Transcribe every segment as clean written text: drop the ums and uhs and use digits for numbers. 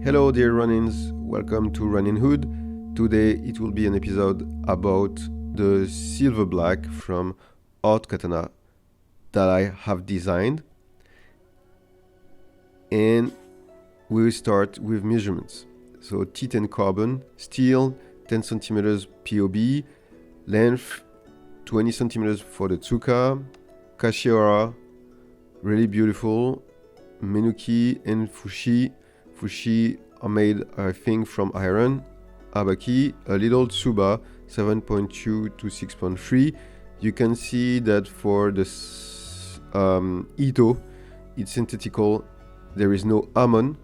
Hello dear Ronins, welcome to Ronin Hood. Today it will be an episode about the silver black from artkatana that I have designed, and we will start with measurements. So T10 carbon, steel 10 centimeters POB, length 20 centimeters for the tsuka, kashiora, really beautiful, menuki and fushi. Fushi are made, I think, from iron. Abaki, a little tsuba, 7.2 to 6.3. You can see that for the ito, it's synthetical. There is no almond.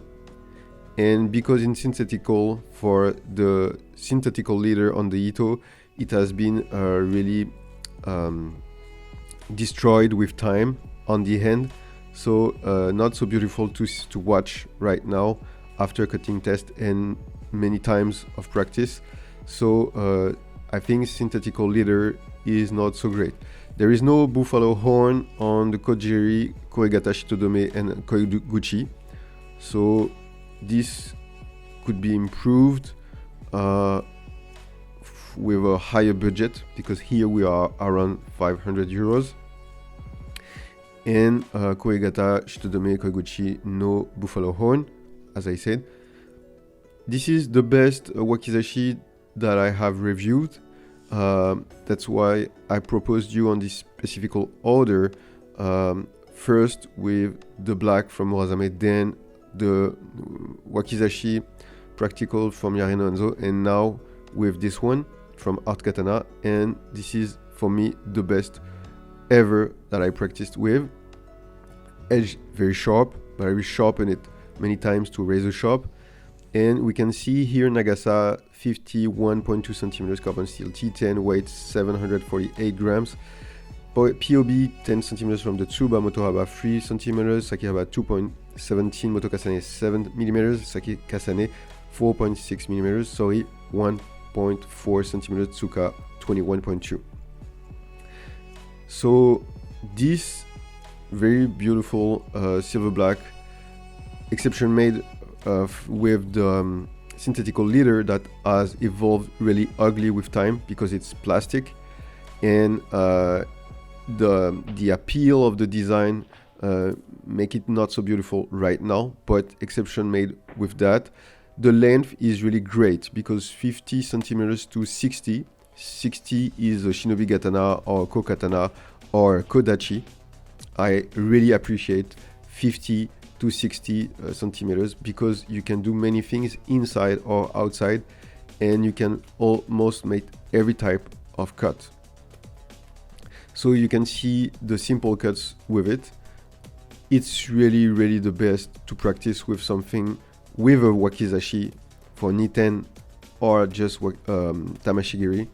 And because it's synthetical, for the synthetical leader on the ito, it has been really destroyed with time on the hand. So not so beautiful to watch right now after cutting test and many times of practice. So I think synthetical leather is not so great. There is no buffalo horn on the kojiri, koegata shitodome and koeguchi. So this could be improved with a higher budget, because here we are around 500 euros. And koegata, shitodome, koeguchi, no buffalo horn, as I said. This is the best wakizashi that I have reviewed. That's why I proposed you on this specific order. First with the black from Murazame, then the wakizashi practical from Yareno Enzo, and now with this one from artkatana. And this is for me the best ever that I practiced with. Edge very sharp, but I will sharpen it many times to razor sharp. And we can see here Nagasa 51.2 centimeters carbon steel, T10 weight 748 grams, POB 10 centimeters from the Tsuba, Motohaba 3 centimeters, Sakihaba 2.17, Moto Kasane 7 millimeters, Saki Kasane 4.6 millimeters, sorry, 1.4 centimeters, Tsuka 21.2. So this very beautiful silver black, exception made with the synthetical leather that has evolved really ugly with time because it's plastic, and the appeal of the design make it not so beautiful right now, but exception made with that. The length is really great because 50 centimeters to 60 is a shinobi katana or kokatana or kodachi. I really appreciate 50 to 60 centimeters because you can do many things inside or outside, and you can almost make every type of cut. So you can see the simple cuts with it. It's really the best to practice with something with a wakizashi for niten or just tamashigiri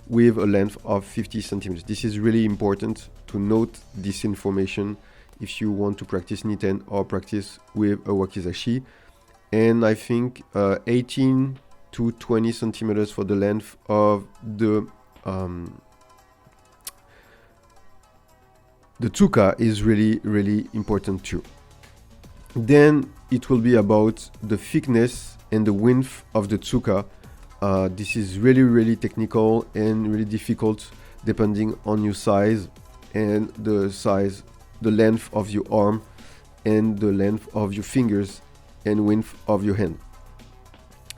with a length of 50 centimeters. This is really important to note this information if you want to practice niten or practice with a wakizashi. And I think 18 to 20 centimeters for the length of the tsuka is really important too. Then it will be about the thickness and the width of the tsuka. This is really technical and really difficult depending on your size and the length of your arm and the length of your fingers and width of your hand.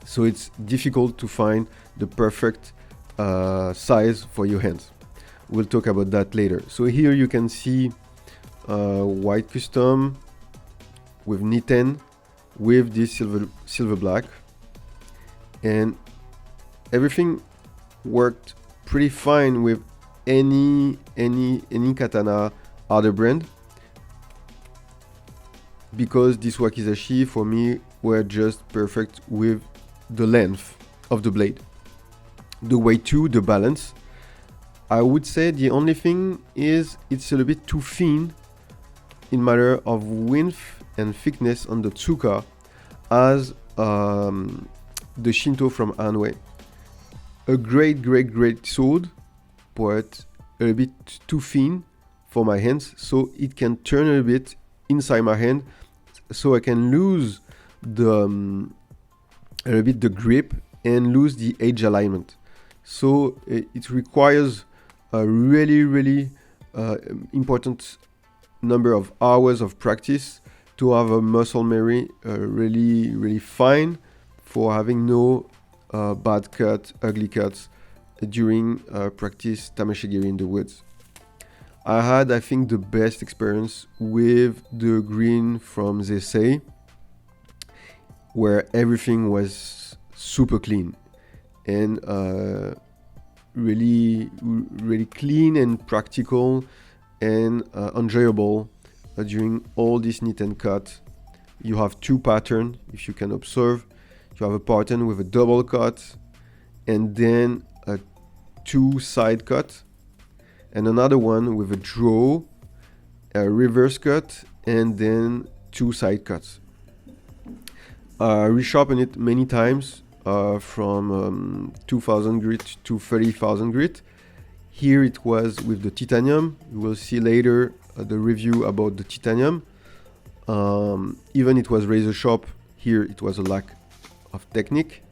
So it's difficult to find the perfect size for your hands. We'll talk about that later. So here you can see white custom with niten with this silver black, and everything worked pretty fine with any katana other brand, because this wakizashi for me were just perfect with the length of the blade, the weight too, the balance. I would say the only thing is it's a little bit too thin in matter of width and thickness on the tsuka as the Shinto from Anway. A great sword, but a little bit too thin for my hands, so it can turn a bit inside my hand, so I can lose the a little bit the grip and lose the edge alignment. So it requires a really important number of hours of practice to have a muscle memory really fine for having no bad cut, ugly cuts during practice tamashigiri in the woods. I had, I think, the best experience with the green from Zesei, where everything was super clean and really clean and practical and enjoyable during all this knit and cut. You have two patterns, if you can observe. You have a pattern with a double cut and then a two side cut, and another one with a draw, a reverse cut, and then two side cuts. Resharpen it many times from 2000 grit to 30,000 grit. Here it was with the titanium. You will see later the review about the titanium. Even it was razor sharp, here it was a lack of technique,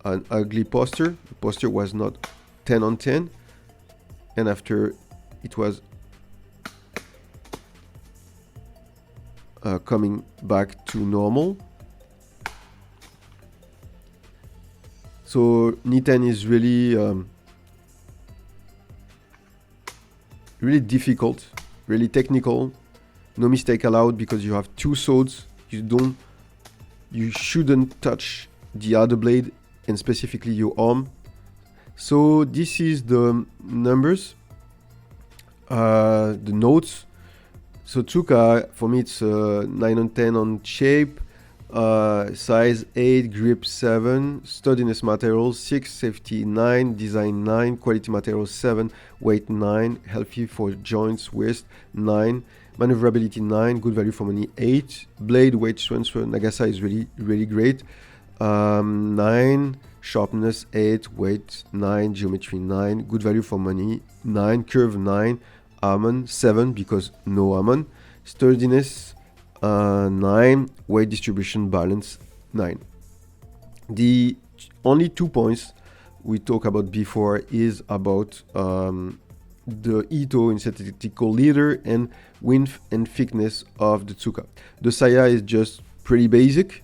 an ugly posture. The posture was not 10 on 10, and after it was coming back to normal. So Niten is really difficult, really technical. No mistake allowed because you have two swords. You shouldn't touch the other blade and specifically your arm. So this is the numbers, the notes. So Tsuka, for me it's 9 on 10 on shape, size 8, grip 7, sturdiness material 6, safety 9, design 9, quality material 7, weight 9, healthy for joints, waist 9, maneuverability 9, good value for money 8, blade weight transfer Nagasa is really great, 9, sharpness 8, weight 9, geometry 9, good value for money 9, curve 9, almond 7 because no almond, sturdiness 9, weight distribution balance 9. The only 2 points we talked about before is about the Ito in synthetical leather and width and thickness of the Tsuka. The saya is just pretty basic,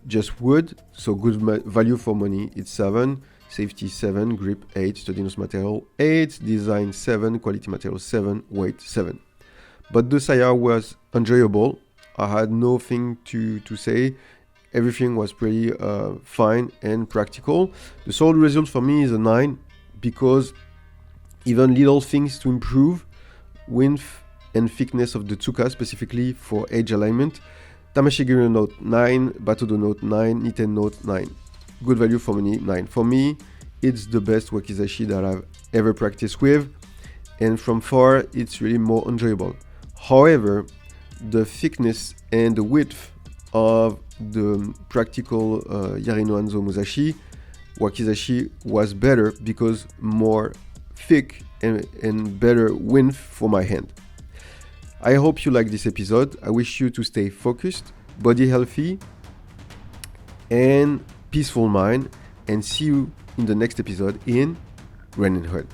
just wood, so good value for money it's 7, safety 7, grip 8, sturdiness material 8, design 7, quality material 7, weight 7. But the saya was enjoyable. I had nothing to say. Everything was pretty fine and practical. The sole result for me is a 9 because even little things to improve, width and thickness of the Tsuka, specifically for edge alignment. Tamashigiri note 9, batto-do note 9, Niten note 9. Good value for money 9. For me, it's the best wakizashi that I've ever practiced with, and from far, it's really more enjoyable. However, the thickness and the width of the practical Yarino Hanzo Musashi wakizashi was better because more thick and better width for my hand. I hope you like this episode. I wish you to stay focused, body healthy, and peaceful mind, and see you in the next episode in Ronin Hood.